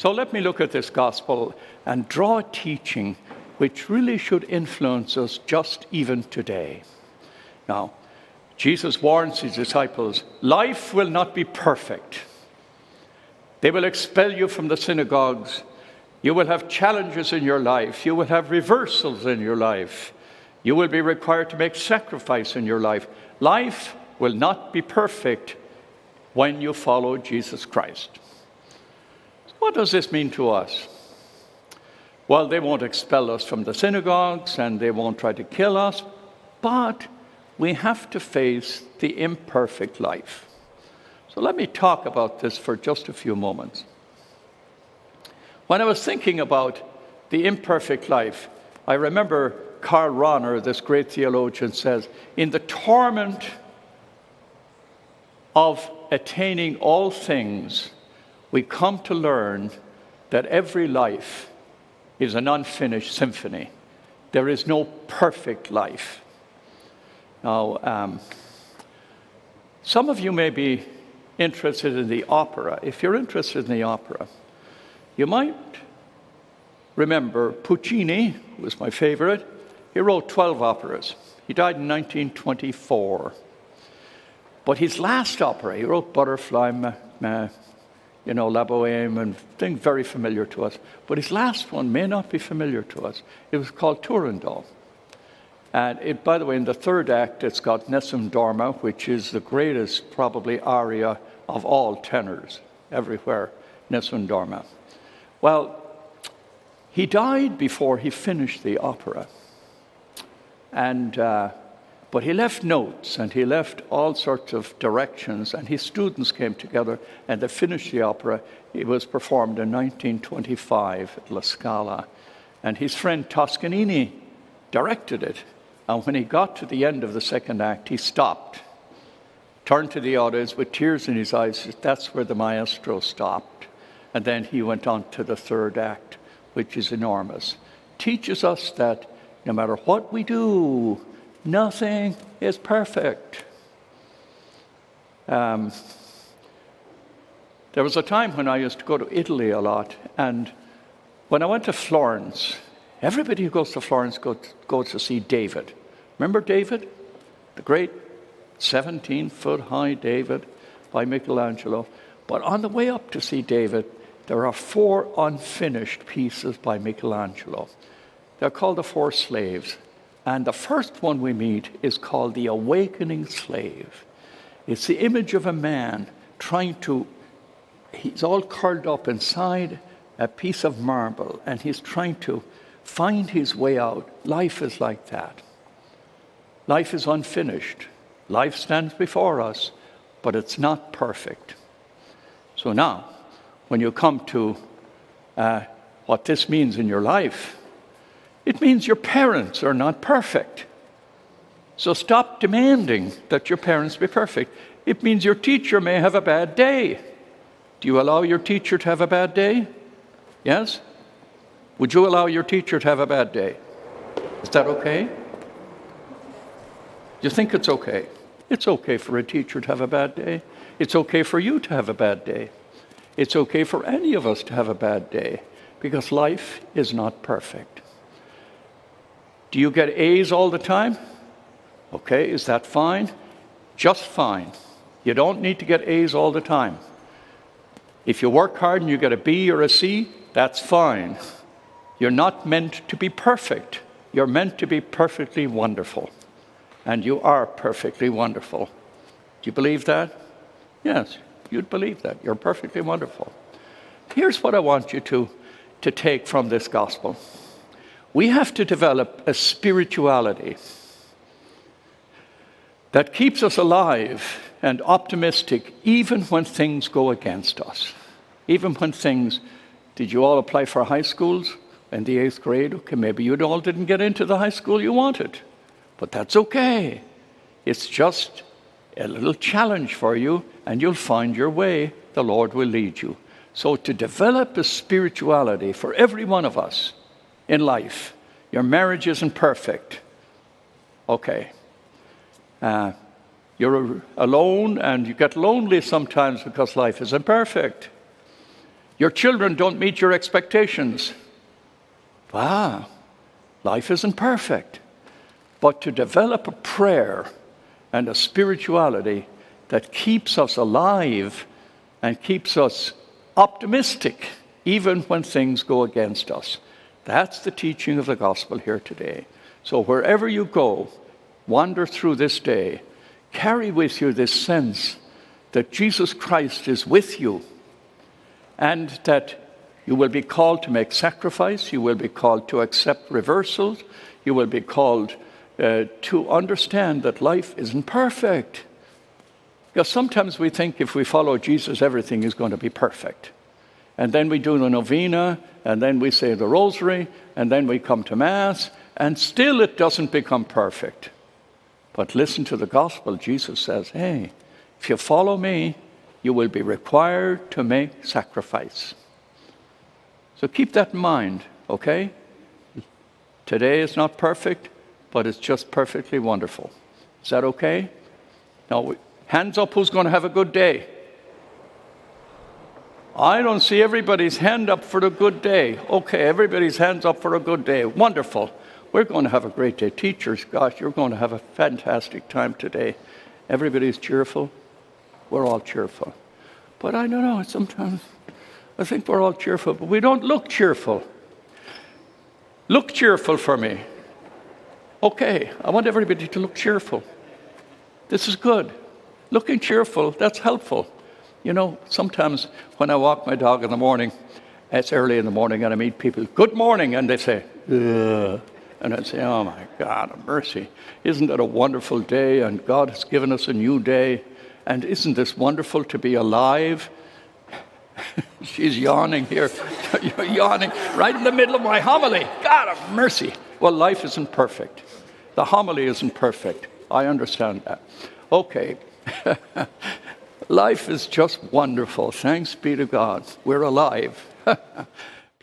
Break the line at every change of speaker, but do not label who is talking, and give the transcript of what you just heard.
So let me look at this gospel and draw a teaching which really should influence us just even today. Now, Jesus warns his disciples, life will not be perfect. They will expel you from the synagogues. You will have challenges in your life. You will have reversals in your life. You will be required to make sacrifice in your life. Life will not be perfect when you follow Jesus Christ. What does this mean to us? Well, they won't expel us from the synagogues and they won't try to kill us, but we have to face the imperfect life. So let me talk about this for just a few moments. When I was thinking about the imperfect life, I remember Karl Rahner, this great theologian, says, in the torment of attaining all things, we come to learn that every life is an unfinished symphony. There is no perfect life. Now, some of you may be interested in the opera. If you're interested in the opera, you might remember Puccini, who was my favorite. He wrote 12 operas. He died in 1924. But his last opera, he wrote Butterfly, La Bohème, and things very familiar to us. But his last one may not be familiar to us. It was called Turondo. And by the way, in the third act, it's got Nessun Dorma, which is the greatest, probably, aria of all tenors everywhere, Nessun Dorma. Well, he died before he finished the opera. But he left notes, and he left all sorts of directions, and his students came together, and they finished the opera. It was performed in 1925 at La Scala. And his friend Toscanini directed it. And when he got to the end of the second act, he stopped, turned to the audience with tears in his eyes. That's where the maestro stopped. And then he went on to the third act, which is enormous. Teaches us that no matter what we do, nothing is perfect. There was a time when I used to go to Italy a lot, and when I went to Florence, everybody who goes to Florence goes to see David. Remember David? The great 17-foot-high David by Michelangelo. But on the way up to see David, there are 4 unfinished pieces by Michelangelo. They're called the 4 slaves. And the first one we meet is called the Awakening Slave. It's the image of a man he's all curled up inside a piece of marble, and he's trying to find his way out. Life is like that. Life is unfinished. Life stands before us, but it's not perfect. So now, when you come to what this means in your life, it means your parents are not perfect. So stop demanding that your parents be perfect. It means your teacher may have a bad day. Do you allow your teacher to have a bad day? Yes? Would you allow your teacher to have a bad day? Is that okay? You think it's okay? It's okay for a teacher to have a bad day. It's okay for you to have a bad day. It's okay for any of us to have a bad day, because life is not perfect. Do you get A's all the time? Okay, is that fine? Just fine. You don't need to get A's all the time. If you work hard and you get a B or a C, that's fine. You're not meant to be perfect. You're meant to be perfectly wonderful. And you are perfectly wonderful. Do you believe that? Yes, you'd believe that. You're perfectly wonderful. Here's what I want you to take from this gospel. We have to develop a spirituality that keeps us alive and optimistic even when things go against us. Even when did you all apply for high schools in the 8th grade? Okay, maybe you all didn't get into the high school you wanted, but that's okay. It's just a little challenge for you, and you'll find your way. The Lord will lead you. So to develop a spirituality for every one of us in life, your marriage isn't perfect. Okay. You're alone, and you get lonely sometimes because life isn't perfect. Your children don't meet your expectations. Life isn't perfect. But to develop a prayer and a spirituality that keeps us alive and keeps us optimistic, even when things go against us. That's the teaching of the gospel here today. So wherever you go, wander through this day, carry with you this sense that Jesus Christ is with you, and that you will be called to make sacrifice, you will be called to accept reversals, you will be called to understand that life isn't perfect. Because sometimes we think if we follow Jesus, everything is going to be perfect. And then we do the novena, and then we say the rosary, and then we come to Mass, and still it doesn't become perfect. But listen to the gospel. Jesus says, hey, if you follow me, you will be required to make sacrifice. So keep that in mind, okay? Today is not perfect, but it's just perfectly wonderful. Is that okay? Now, hands up who's going to have a good day. I don't see everybody's hand up for a good day. Okay, everybody's hands up for a good day. Wonderful. We're going to have a great day. Teachers, gosh, you're going to have a fantastic time today. Everybody's cheerful. We're all cheerful. But I don't know, sometimes I think we're all cheerful, but we don't look cheerful. Look cheerful for me. Okay, I want everybody to look cheerful. This is good. Looking cheerful, that's helpful. You know, sometimes when I walk my dog in the morning, it's early in the morning, and I meet people, good morning, and they say, ugh. And I'd say, oh my God, mercy. Isn't it a wonderful day? And God has given us a new day. And isn't this wonderful to be alive? She's yawning here. You're yawning right in the middle of my homily. God of mercy. Well, life isn't perfect. The homily isn't perfect. I understand that. Okay. Life is just wonderful. Thanks be to God. We're alive.